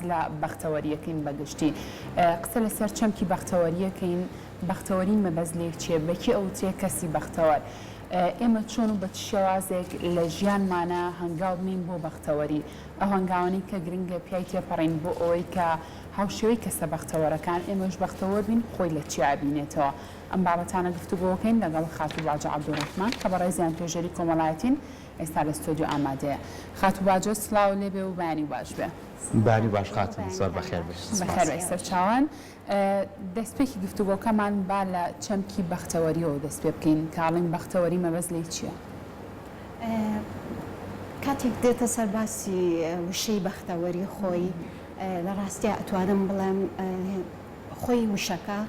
لە بەختەوەریەکەین بەگشتی قسە لەسەر چەمکی بەختەوەریەکەین بەختەوەری مەبەست لێک چیە بەکی ئەو چێ کەسی بەختەوەر ئێمە چۆن و بە شێوازێک لە ژیانمانە هەنگاو بین بۆ بەختەوەری ئەو هەنگاوانی کە گرنگە پیای تێپەڕین بۆ ئەوەی کە هاوشێوەی کەسە بەختەوەرەکان ئێمەش بەختەوەر بین خۆی لە چی ئابینێتەوە ئەم بابەتانە گفتوگۆکەین لەگەڵ خاتوباجە عەبدوڕەحمان کە بەڕێزیان توێژەری کۆمەڵایەتین ئێستا لە ستۆدیۆ ئامادەیە خاتوباجە سڵاو لێبێ و بەیانی باش بێ بانی باش خاتم زۆر بەخێر بەخێر سەر چاوان دەستپێکی گفتوگۆکەمان با لە چەمکی بەختەوەریەوە دەست پێ بکەین کاڵین بەختەوەری مەبەست لێ چییە؟ کاتێک دێتە سەر باسی وشەی بەختەوەری خۆی لە ڕاستیە ئەتوانم بڵێم خۆی وشەکە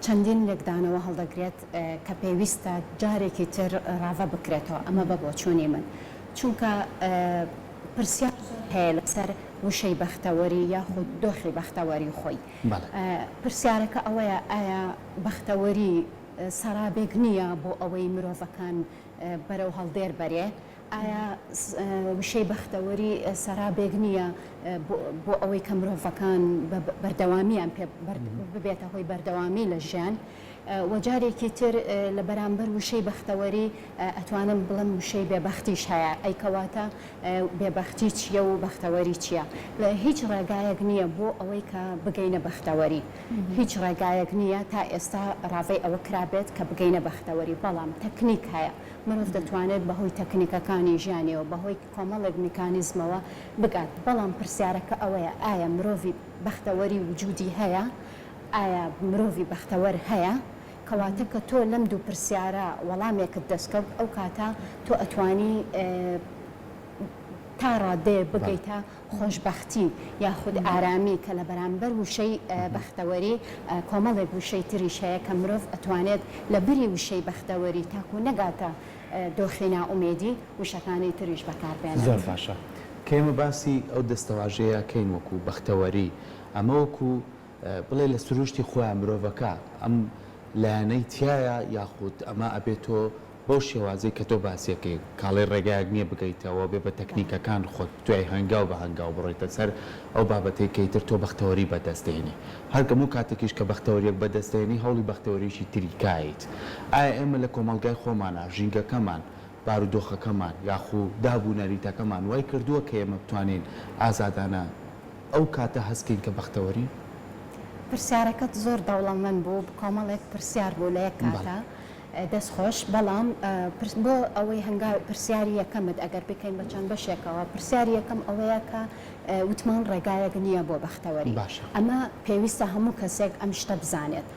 چەندین لێکدانەوە هەڵدەگرێت کە پێویستە جارێکی تر ڕاوە بکرێتەوە ئەمە بە بۆچوونی من چونکە پرسیار هەیە لەسەر وشەی بەختەوەری یاخود دۆخی بەختەوەری خۆی پرسیارەکە ئەوەیە ئایا بەختەوەری سەرابێک نییە بۆ ئەوەی مرۆڤەکان بەرەو هەڵدێر بەرێ ئایا وشەی بەختەوەری سەرابێک نییە بۆ ئەوەی کە مرۆڤەکان بەردەوامیان ببێتە هۆی بەردەوامی لە ژیان وەجارێکی تر لە بەرامبەر وشەی بەختەوەری ئەتوانم بڵم وشەی بێبەختیش هەیە ئەیکەواتە بێبەختی چییە و بەختەوەری چییە لە هیچ ڕێگایەک نییە بۆ ئەوەی کە بگەینە بەختەوەری هیچ ڕێگایەک نییە تا ئێستا ڕاوەی ئەوە کرابێت کە بگەینە بەختەوەری بەڵام تەکنیک هەیە مرۆڤ دەتوانێت بەهۆی تەکنیکەکانی ژیانەوە بەهۆی کۆمەڵێک میکانیزمەوە بگات بەڵام پرسیارەکە ئەوەیە ئایا مرۆڤی بەختەوەری وجودی هەیە ئایا مرۆڤی بەختەوەر هەیە کەواتە کە تۆ لەم دوو پرسیارە وەڵامێکت دەستکەوت ئەو کاتە تۆ ئەتوانی تا ڕادێ بگەیتە خۆشببختی یاخود ئارامی کە لە بەرامبەر وشەی بەختەوەری کۆمەڵێک وشەی تریش هەیە کە مرۆڤ ئەتوانێت لە بری وشەی بەختەوەری تاکو نەگاتە دۆخی ناومێدی وشەکانی تریش بەکاربێنێت زۆر باشە کە ئێمە باسی ئەو دەستەواژەیە کەین وەکو بەختەوەری ئەمە وەکو بڵێ لە سروشتی خۆیان مرۆڤەکە ئەم لایەنەی تایە یاخود ئەمە ئەبێتۆ بۆ شێوازەی کە تۆ باسیەکەی کاڵی ڕێگایەک نییە بگەیتەوە بێ بە تەکنیکەکان خۆت توای هەنگاو بە هەنگاو بڕێتە سەر ئەو بابەتەی کەیتر تۆ بەختەوەری بەدەستێنی هەرگەم و کاتێکیش کە بەختەوەریەک بەدەستێنی هەوڵی بەختەوەریشی تریکایت ئایا ئێمە لە کۆمەلگای خۆمانە ژینگەکەمان بارودۆخەکەمان یاخو دابوو نەریتەکەمان وای کردووە کە ئێمە بتوانین ئازادانە ئەو کاتە هەستکەین کە بەختەوەری پرسیارەکەت زۆر دەوڵەمەند بوو کۆمەڵێک پرسیار بوو لە یەک کاتە دەستخۆش بەڵام بۆ ئەوەی هەنگاو پرسیاری یەکەمت ئەگەر بکەین بە چەند بەشێکەوە پرسیاری یەکەم ئەوەیە کە وتمان ڕێگایەک نییە بۆ بەختەوەری ئەمە پێویستە هەموو کەسێک ئەم شتە بزانێت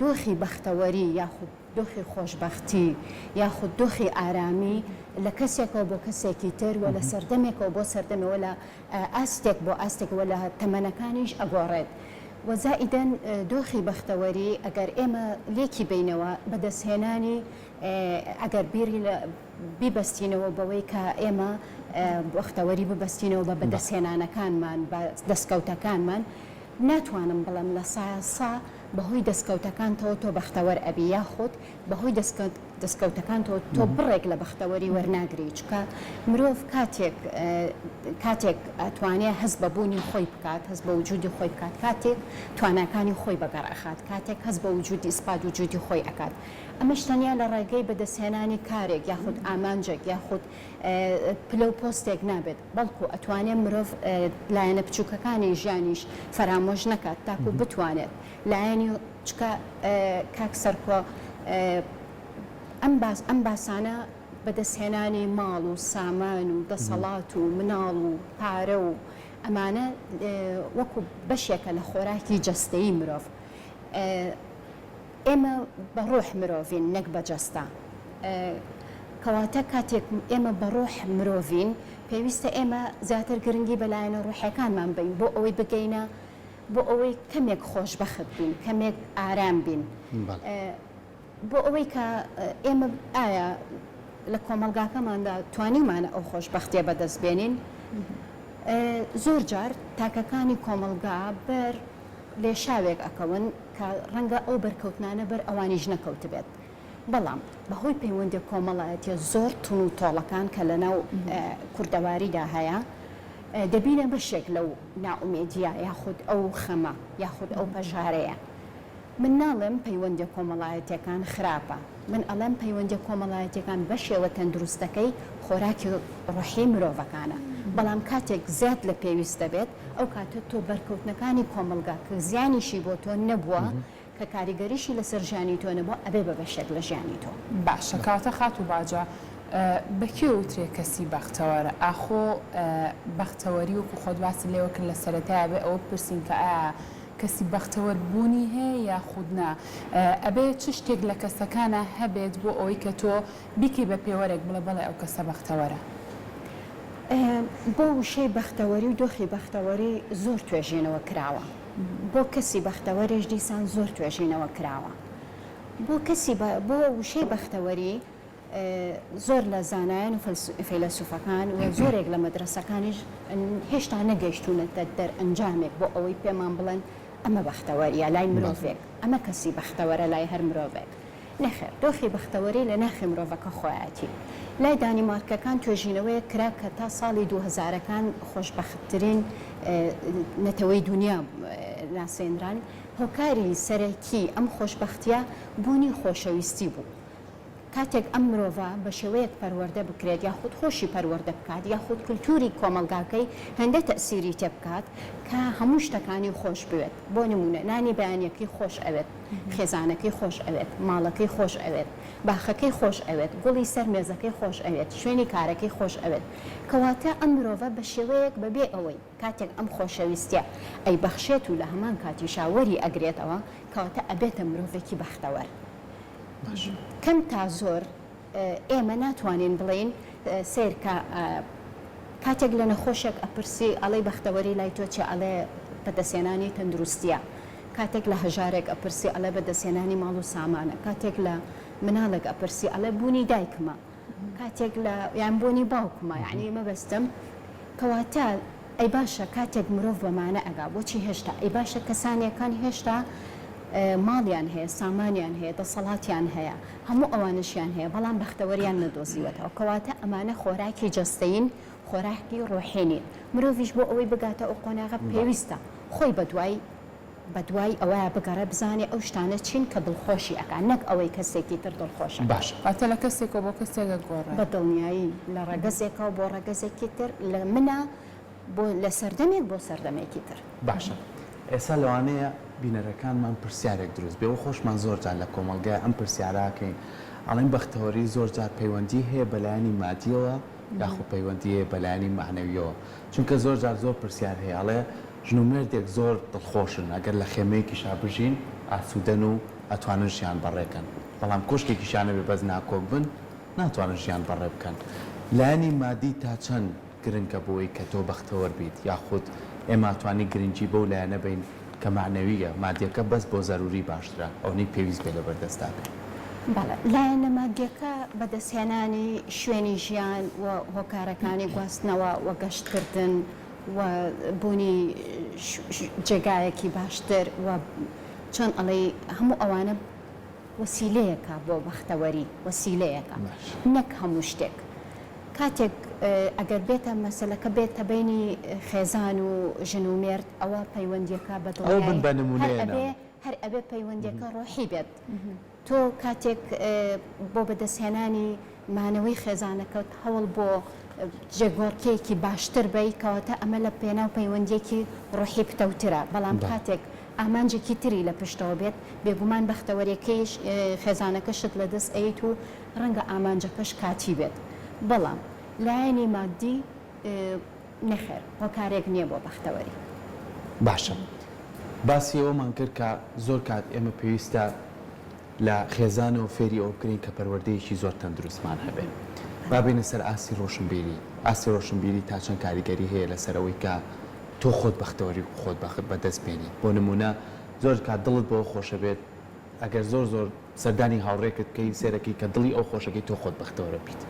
دۆخی بەختەوەری یاخود دۆخی خۆشببختی یاخود دۆخی ئارامی لە کەسێکەوە بۆ کەسێکی تر و لە سەردەمێکەوە بۆ سەردەمەوە لە ئاستێک بۆ ئاستێکەوە لە تەمەنەکانیش ئەگۆڕێت وەزائیدەن دۆخی بەختەوەری ئەگەر ئێمە لێکی بینەوە بەدەستهێنانی ئەگەر بیری بیبەستینەوە بەوەی کە ئێمە بەختەوەری ببەستینەوە بە بەدەستهێنانەکانمان بە دەستکەوتەکانمان ناتوانم بڵم لە سا بەهۆی دەستکەوتەکانتەوە تۆ بەختەوەر ئەبی یاخود بەهۆی دەستکەوتەکانتەوە تۆ بڕێک لە بەختەوەری وەرناگری چکە مرۆڤ کاتێک ئەتوانێت هەست بە بوونی خۆی بکات هەست بە وجودی خۆی بکات کاتێک تواناکانی خۆی بەگەڕ ئەخات کاتێک هەست بە وجودی ئیسپات وجودی خۆی ئەکات ئەمەش تەنیا لە ڕێگەی بەدەستهێنانی کارێک یاخود ئامانجێک یاخود پلە و پۆستێک نابێت بەڵکو ئەتوانێت مرۆڤ لایەنە بچووکەکانی ژیانیش فەرامۆژ نەکات تاکو بتوانێت لایەنی چکە کاک سەرکۆ ئەم باسانە بەدەستهێنانی ماڵ و سامان و دەسەڵات و مناڵ و پارە و ئەمانە وەکو بەشێکە لە خۆراکی جەستەیی مرۆڤ ئێمە بە ڕۆح مرۆڤین نەک بە جەستە کەواتە کاتێک ئێمە بە ڕۆح مرۆڤین پێویستە ئێمە زیاتر گرنگی بەلایەنە ڕۆحەکانمان بین بۆ ئەوەی بگەینە بۆ ئەوەی کەمێک خۆشبەخت بین کەمێک ئارام بین بۆ ئەوەی کە ئێمە ئایا لە کۆمەلگاکەماندا توانیمانە ئەو خۆشبەختیە بەدەست بێنین زۆر جار تاکەکانی کۆمەلگا بەر لێشاوێک ئەکەون کە ڕەنگە ئەو بەرکەوتنانە بەر ئەوانیش نەکەوت بێت بەڵام بەهۆی پەیوەندی کۆمەڵایەتیە زۆر تون و تۆڵەکان کە لەناو کوردەواریدا هەیە دەبینە بەشێک لەو ناومێدیە یاخود ئەو خەمە یاخود ئەو پەژارەیە. من ناڵم پەیوەندی کۆمەڵایەتەکان خراپە، من ئەڵێم پەیوەندی کۆمەڵایەتەکان بەشێوە تەندروستەکەی خۆراکی ڕۆحی مرۆڤەکانە، بەڵام کاتێک زیاد لە پێویست دەبێت ئەو کاتە تۆ بەرکەوتنەکانی کۆمەلگا کە زیانیشی بۆ تۆ نەبووە کە کاریگەریشی لەسەر ژیانی تۆ نەبووە ئەبێ بە بەشێک لە ژیانی تۆ. باشە کاتە خات و باجە بەکێ وترێ کەسی بەختەوەرە ئاخۆ بەختەوەری وەکو خۆت باسی لێوە کرد لە سەرەتایە بێ ئەوە پرسین کە ئایا کەسی بەختەوەر بوونی هەیە یا خودنا ئەبێ چ شتێک لە کەسەکانە هەبێت بۆ ئەوەی کە تۆ بیکەی بە پێوەرێک بڵێ بەڵێ ئەو کەسە بەختەوەرە. بۆ وشەی بەختەوەری و دۆخی بەختەوەری زۆر توێژینەوە کراوە، بۆ کەسی بەختەوەریش دیسان زۆر توێژینەوە کراوە. بۆ وشەی بەختەوەری زۆر لە زانایان و فەیلسوفەکان و زۆرێک لە مەدرسەکانیش هێشتا نەگەیشتونەتە دەرئەنجامێک بۆ ئەوەی پێمان بڵێن ئەمە بەختەوەریە لای مرۆڤێک، ئەمە کەسی بەختەوەرە لای هەر مرۆڤێک. نەخێر، دۆخی بەختەوەری لە ناخی مرۆڤەکە خۆیەتی. لای دانیمارکەکان توێژینەوەیە کرا کە تا ساڵی 2000ەکان خۆشبەختترین نەتەوەی دنیا ناسێنران، هۆکاری سەرەکی ئەم خۆشبەختیە بوونی خۆشەویستی بوو. کاتێک ئەم مرۆڤە بە شێوەیەک پەروەردە بکرێت یاخود خۆشی پەروەردە بکات یاخود کولتوری کۆمەلگاکەی هەندە تەسیری تێ بکات کە هەموو شتەکانی خۆش بوێت. بۆ نمونە نانی بەیانیەکەی خۆش ئەوێت، خێزانەکەی خۆش ئەوێت، ماڵەکەی خۆش ئەوێت، باخەکەی خۆش ئەوێت، گوڵی سەر مێزەکەی خۆش ئەوێت، شوێنی کارەکەی خۆش ئەوێت. کەواتە ئەم مرۆڤە بە شێوەیەک بەبێ ئەوەی کاتێک ئەم خۆشەویستیە ئەی بەخشێت و لە هەمان کاتی شاوەری ئەگرێتەوە کەواتە ئەبێتە مرۆڤێکی بەختەوەر. کەم تا زۆر ئێمە ناتوانین بڵین سیرکە کاتێک لە نەخۆشێک ئەپرسی ئەڵەی بەختەوەری لای تۆ چێ ئەڵێ بەدەسێنانی تەندروستیە، کاتێک لە هەژارێک ئەپرسی ئەڵێ بەدەسێنانی ماڵ و سامانە، کاتێک لە مناڵێک ئەپرسی ئەڵێ بوونی دایکمە، کاتێک لە یان بوونی باوکمە، یعنی مەبەستم کەواتە ئەی باشە کاتێک مرۆڤ بەمانە ئەگا بۆچی هێشتا ئەی باشە کەسانیەکان هێشتا ماڵیان هەیە، سامانیان هەیە، دەسەڵاتیان هەیە، هەموو ئەوانشیان هەیە، بەڵام بەختەوەریان نەدۆزیوەتەوە. کەواتە ئەمانە خۆراکی جەستەین، خۆراکی ڕۆحێنین. مرۆڤیش بۆ ئەوەی بگاتە ئەو قۆناغە پێویستە خۆی بەدوای ئەوەیە بگەڕێ بزانێ ئەو شتانە چین کە دڵخۆشی ئەکان، نەک ئەوەی کەسێکی تر دڵخۆشە. باش ئەتە لە کەسێکەوە بۆ کەسێکە گۆڕێ بە دڵنیایی لە ڕەگەزێکەوە بۆ ڕەگەزێکی تر، لە منە بۆ لە سەردەمێک بۆ سەردەمێکی تر. باشە ئێستا لەوانەیە بینەرەکانمان پرسیارێک دروست بێ و خۆشمان زۆر جار لە کۆمەلگای ئەم پرسیاراکەین ئەڵێن بەختەوەری زۆر جار پەیوەندی هەیە بەلایانی مادیەوە یاخود پەیوەندی هەیە بەلایانی معنەویەوە، چونکە زۆر جار زۆر پرسیار هەیە ئەڵێ ژن و مێردێک زۆر دڵخۆشن ئەگەر لە خێمەیەکی شابژین ئاسوودەن و ئەتوانن ژیان بەڕێکەن، بەڵام کۆشتێکیشانە بێ بەس ناکۆک بن ناتوانن ژیان بەڕێ بکەن. لایانی مادی تا چەند گرنگە بۆی کە تۆ بەختەوەر بیت یاخود ئێمە توانی گرنگی بەو لایەنە بین کە معنەویە مادیەکە بەس بۆ زەروری باشترە ئەوەی پێویست بێ لە بەردەستا بێت. بەڵێ لایەنە مادیەکە بەدەستهێنانی شوێنی ژیان و هۆکارەکانی گواستنەوە و گەشتکردن و بوونی جێگایەکی باشتر و چۆن ئەڵێ هەموو ئەوانە وەسیلەیەکە بۆ بەختەوەری، وەسیلەیەکە نەک هەموو شتێک. کاتێک ئەگەر بێتە مەسەلەکە بێتە بینی خێزان و ژن و مێرد ئەوە پەیوەندیەکە بەدڵ هەر ئەبێ پەیوەندیەکە ڕۆحی بێت. تۆ کاتێک بۆ بەدەستهێنانی مانەوەی خێزانەکەوت هەوڵ بۆ جێگۆڕکەیەکی باشتر بی کەواتە ئەمە لە پێناو پەیوەندیەکی ڕۆحی پتەوترە، بەڵام کاتێک ئامانجێکی تری لە پشتەوە بێت بێگومان بەختەوەریەکەیش خێزانەکەشت لە دەست ئەیت و ڕەنگە ئامانجەکەش کاتی بێت. بەڵام لایەنی مادی نەخێر هۆکارێک نییە بۆ بەختەوەری. باشە باسی ئەومان کرد کە زۆر کات ئێمە پێویستە لە خێزان و فێری ئەو بکرین کە پەروەردەیەکی زۆر تەندروستمان هەبێت. با بینە سەر ئاسی ڕۆشنبیری. ئاسی ڕۆشنبیری تا چەند کاریگەری هەیە لەسەرەوەی کە تۆ خۆت بەختەوەری خۆت بەدەست بێنی. بۆ نمونە زۆر کات دڵت بۆ خۆشە بێت ئەگەر زۆر زۆر سەردانی هاوڕێکت کەی سێرەکەی کە دڵی ئەو خۆشەکەی تۆ خۆت بەختەوەرە بیت،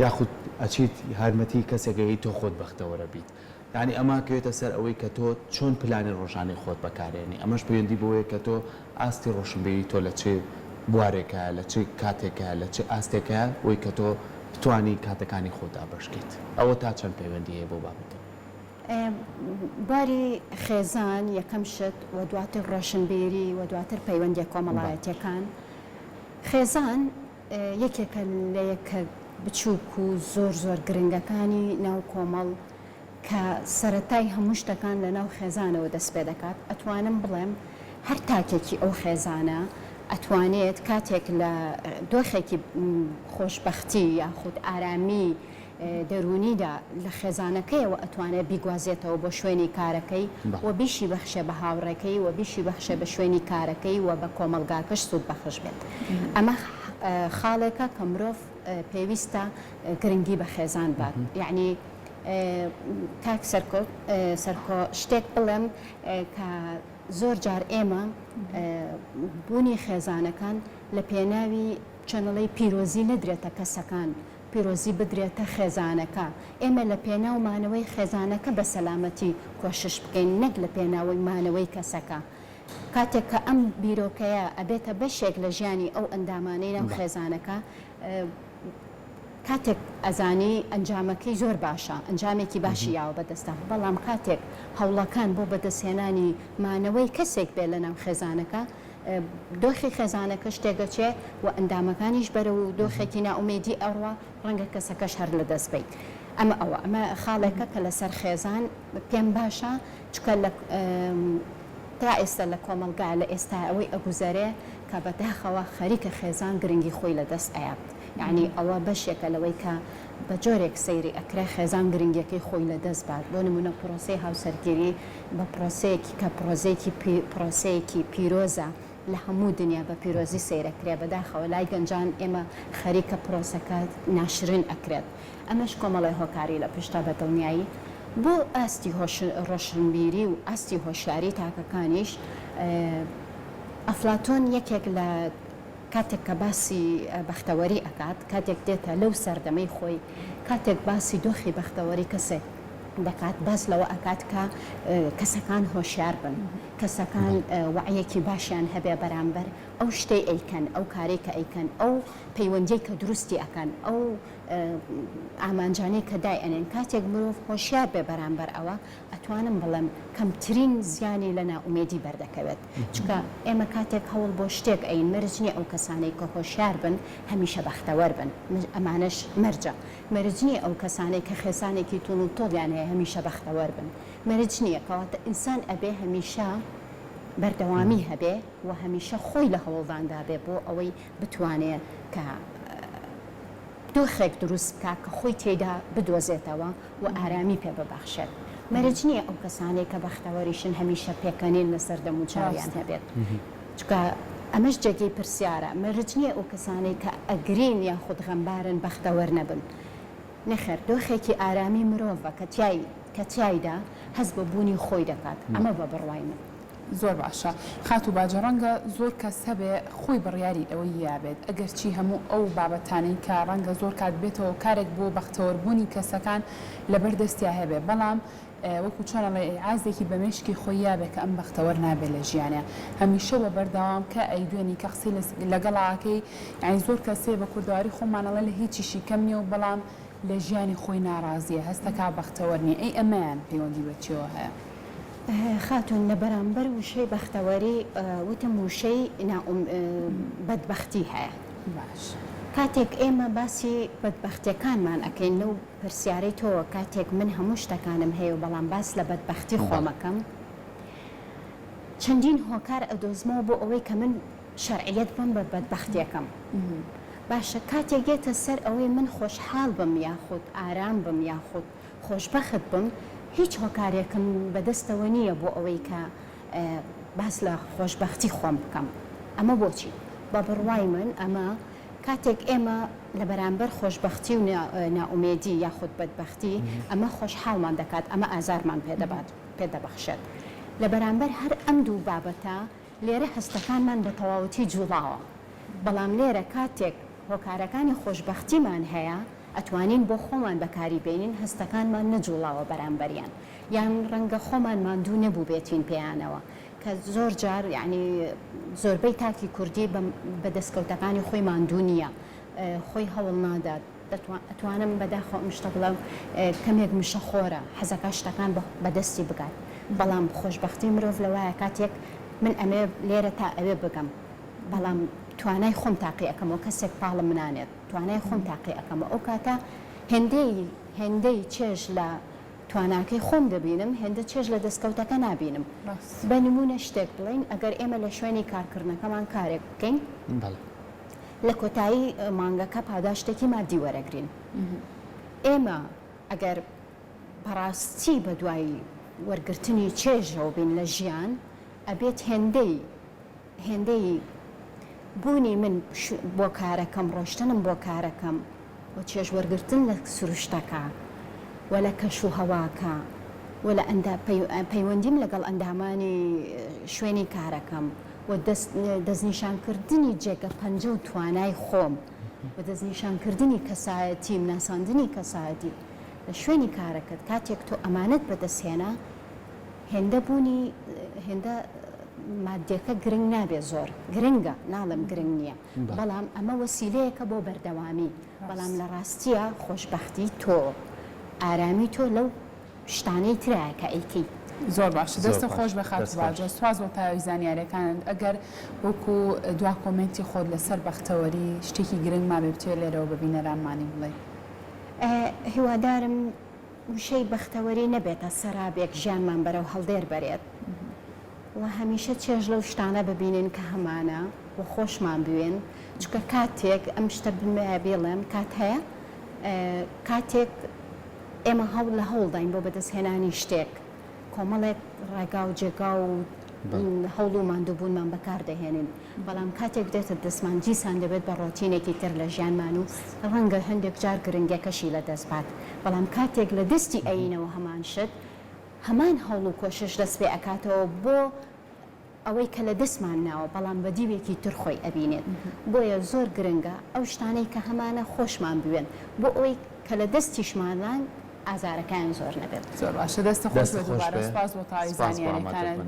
یاخود ئەچیت هارمەتی کەسێکەکەی تۆ خۆت بەختەوەرە بیت. یعنی ئەمە کەوێتە سەر ئەوەی کە تۆ چۆن پلانی ڕۆژانەی خۆت بەکارێنی. ئەمەش پەیوەندی بۆیە کە تۆ ئاستی ڕۆشنبیری تۆ لە چێ بوارێکە، لە چ کاتێکە، لە چه ئاستێکە وی کە تۆ بتوانی کاتەکانی خۆتا بەشکیت. ئەوە تا چەند پەیوەندی هەیە بۆ بابەتە. باری خێزان یەکەم شت و دواتر ڕۆشنبیری و دواتر پەیوەندی کۆمەڵایەتیەکان خێزان یەکێکە لە یەکە بچووک و زۆر گرنگەکانی ناو کۆمەڵ کە سەرەتای هەموو شتەکان لە ناو خێزانەوە دەست پێ دەکات ئەتوانم بڵێم هەر تاکێکی ئەو خێزانە ئەتوانێت کاتێک لە دۆخێکی خۆشببختی یاخود ئارامی دەرونیدا لە خێزانەکەیەوە ئەتوانێت بیگوازێتەوە بۆ شوێنی کارەکەی و بیشی بەخشە بە هاوڕێکەی و بیشی بەخشە بە شوێنی کارەکەی و بە کۆمەلگاکەش سوود بەخش بێت ئەمە خاڵێکە کە مرۆڤ پێویستە گرنگی بە خێزان بات یعنی کاک سەرکۆ شتێک بڵێم کە زۆر جار ئێمە بوونی خێزانەکان لە پێناوی چەنەڵەی پیرۆزی نەدرێتە کەسەکان پیرۆزی بدرێتە خێزانەکە ئێمە لە پێناومانەوەی خێزانەکە بە سەلامەتی کۆشش بکەین نەک لە پێناوی مانەوەی کەسەکە کاتێک کە ئەم بیرۆکەیە ئەبێتە بەشێک لە ژیانی ئەو ئەندامانەی ناو خێزانەکە کاتێک ئەزانی ئەنجامەکەی زۆر باشە ئەنجامێکی باشی یاوە بەدەستە بەڵام کاتێک هەوڵەکان بۆ بەدەستهێنانی مانەوەی کەسێک بێ لە ناو خێزانەکە دۆخی خێزانەکە شتێگەچێ و ئەندامەکانیش بەرە و دۆخێکی ناومێدی ئەڕوە ڕەنگە کەسەکەش هەر لە دەست بێت ئەمە خاڵێکە کە لەسەر خێزان پێم باشە چکە تا ئێستا لە کۆمەلگا لە ئێستا ئەوەی ئەگوزارێ کە بەداخەوە خەریکە خێزان گرنگی خۆی لە دەست ئەیات یعنی ئەوە بەشێکە لەوەی کە بە جۆرێک سەیری ئەکرا خێزان گرنگەکەی خۆی لە دەست بات بۆ نمونە پرۆسەی هاوسەرگیری بە پرۆسەیەکی کە پرۆسەیەکی پیرۆزە لە هەموو دنیا بە پیرۆزی سیرەکرێ بەداخەوە لای گەنجان ئێمە خەریکە پرۆسەکە ناشرین ئەکرێت ئەمەش کۆمەڵی هۆکاری لە پشتا بەدڵنیایی بۆ ئاستی ڕۆشنبیری و ئاستی هۆشیاری تاکەکانیش ئەفلاتۆن یەکێک لە کاتێک کە باسی بەختەوەری ئەکات کاتێک دێتە لەو سەردەمەی خۆی کاتێک باسی دۆخی بەختەوەری کەسێک دەکات باس لەوە ئەکات کە کەسەکان هۆشیار بن کەسەکان وعیەکی باشیان هەبێ بەرامبەر ئەو شتەی ئەیکەن ئەو کارێک کە ئەیکەن ئەو پەیوەندی کە دروستی ئەکەن ئەو ئامانجانەی کە دایئەنێن کاتێک مرۆڤ هۆشیار بێ بەرامبەر ئەوە ئەتوانم بڵێم کەمترین زیانی لە ناومێدی بەردەکەوێت چکە ئێمە کاتێک هەوڵ بۆ شتێک ئەین مەرج نییە ئەو کەسانەی کە هۆشیار بن هەمیشە بەختەوەر بن ئەمانەش مەرجە مەرج نییە ئەو کەسانێک کە خێزانێکی تون و تۆڵیان هەیە هەمیشە بەختەوەر بن مەرج نییە کەواتە ئینسان ئەبێ هەمیشە بەردەوامی هەبێ و هەمیشە خۆی لە هەوڵداندا بێ بۆ ئەوەی بتوانێت کە دۆخێک دروست بکە کە خۆی تێدا بدۆزێتەوە و ئارامی پێ ببەخشێت مەرج نییە ئەو کەسانێک کە بەختەوەریشن هەمیشە پێکەنین لەسەر دەموچاویان هەبێت چکە ئەمەش جێگەی پرسیارە مەرج نییە ئەو کەسانەی کە ئەگرین یاخود غەمبارن بەختەوەر نەبن نەخێر دۆخێکی ئارامی مرۆڤە کە تیایدا هەست بە بوونی خۆی دەکات ئەمە بە بڕوای من زۆر باشە خات و باجەڕەنگە زۆر کەس هەبێ خۆی بڕیاری ئەوەی یابێت ئەگەرچی هەموو ئەو بابەتانەی کە ڕەنگە زۆر کات بێتەوە کارێک بۆ بەختەوەربوونی کەسەکان لەبەردەستیا هەبێ بەڵام وەکو چۆنەڵێ عازێکی بە مێشکی خۆی یابێ کە ئەم بەختەوەر نابێت لە ژیانە هەمیشە بە بەردەوام کە ئەیدوێنی کە قسەی لەگەڵاکەی یعنی زۆر کەسێ بە کوردواری خۆمانەڵێ لە هیچیشی کەم نیە و بەڵام لە ژیانی خۆی ناڕازیە هەستەکە بەختەوەر نیە ئەی ئەمەیان پەیوەندی بەچیەوە هەیە خاتون لە بەرامبەر وشەی بەختەوەری وتم وشەی بەدبەختی هەیە باش کاتێک ئێمە باسی بەدبەختیەکانمان ئەەکەین لەو پرسیارەی تۆوە کاتێک من هەموو شتەکانم هەیە و بەڵام باس لە بەدبەختی خۆمەکەم چەندین هۆکار ئەدۆزمەوە بۆ ئەوەی کە من شەرعیەت بم بە بەدبەختیەکەم باشە کاتێک گێتە سەر ئەوەی من خۆشحاڵ بم یاخود ئارام بم یاخود خۆشبەخت بم هیچ هۆکارێکم بەدەستەوە نییە بۆ ئەوەی کە باس لە خۆشببختی خۆم بکەم ئەمە بۆچی بە بڕوای من ئەمە کاتێک ئێمە لە بەرامبەر خۆشببختی و ناومێدی یاخود بەدبەختی ئەمە خۆشحاڵمان دەکات ئەمە ئازارمان پێدەبەخشێت لە بەرامبەر هەر ئەم دوو بابەتە لێرە هەستەکانمان بە تەواوەتی جوڵاوە بەڵام لێرە کاتێک هۆکارەکانی خۆشببختیمان هەیە ئەتوانین بۆ خۆمان بەکاری بینین هەستەکانمان نەجوڵاوە بەرامبەریان یان ڕەنگە خۆمان ماندوو نەبوو بێتین پێیانەوە کە زۆر جار یعنی زۆربەی تاکی کوردی بە دەستکەوتەکانی خۆی ماندوو نییە خۆی هەوڵ نادات ئەتوانم بەداخۆ ئەم شتە بڵێم کەمێک مشەخۆرە حەزەکە شتەکان بەدەستی بگات بەڵام خۆشببختی مرۆڤ لەوایە کاتێک من ئەمێ لێرە تا ئەوێ بگەم بەڵام توانای خۆم تاقی ئەەکەمەوە کەسێک پاڵم منانێت توانای خۆم تاقی ئەەکەمە ئەو کاتە هێندەی چێژ لە تواناکەی خۆم دەبینم هێندە چێژ لە دەستکەوتەکە نبینم بە نمونە شتێک بڵین ئەگەر ئێمە لە شوێنی کارکردنەکەمان کارێک بکەین لە کۆتایی مانگەکە پاداشتێکی مادی وەرەگرین ئێمە ئەگەر بەڕاستی بە دوای وەرگرتنی چێژەوە بین لە ژیان ئەبێت هێندەی بوونی من بۆ کارەکەم ڕۆشتنم بۆ کارەکەم بۆ چێژ وەرگرتن لە سروشتەکە و لە کەش و هەواکە و لە پەیوەندیم لەگەڵ ئەندامانی شوێنی کارەکەم و دەستنیشانکردنی جێگە پەنجە و توانای خۆم و دەستنیشانکردنی کەسایەتی ناساندنی کەسایەتی لە شوێنی کارەکەت کاتێک تۆ ئەمانەت بەدەستهێنا هێندە مادیەکە گرنگ نابێ زۆر گرنگە ناڵم گرنگ نییە بەڵام ئەمە وەسیلەیەکە بۆ بەردەوامی بەڵام لە ڕاستیە خۆشببختی تۆ ئارامی تۆ لەو شتانەی ترایە کە ئەیکەی زۆر باش دەستە خۆش بە خاتباجە سواز بۆ تاوی زانیاریەکانت ئەگەر وەکو دوا کۆمنتی خۆت لەسەر بەختەوەری شتێکی گرنگ ما بێ بتوێت لێرەوە ببینەرانمانی بڵێ هیوادارم وشەی بەختەوەری نەبێتە سەرابێک ژیانمان بەرەو هەڵدێر بەرێت و هەمیشە چێژ لەو شتانە ببینین کە هەمانە و خۆشمان بوێن چکە کاتێک ئەم شتە بێڵێم کات هەیە کاتێک ئێمە هەوڵ لە هەوڵداین بۆ بەدەستهێنانی شتێک کۆمەڵێک ڕێگا و جێگا و هەوڵ و ماندووبوونمان بەکاردەهێنین بەڵام کاتێک دێتە دەستمان جیسان دەبێت بە ڕۆتینێکی تر لە ژیانمان و ڕەنگە هەندێک جار گرنگەکەشی لە دەستبات بەڵام کاتێک لە دەستی ئەینەوە هەمان شت هەمان هەوڵ و کۆشش دەست پێ ئەکاتەوە بۆ ئەوەی کە لە دەستمان ناوە بەڵام بە دیوێکی تر خۆی ئەبینێت بۆیە زۆر گرنگە ئەو شتانەی کە هەمانە خۆشمان بوێن بۆ ئەوەی کە لە دەستیشمانان ئازارەکان زۆر نەبێت زۆر باشە دەستە خۆش بە دووبارە سپاس بۆ تاوی زانیاریەکانت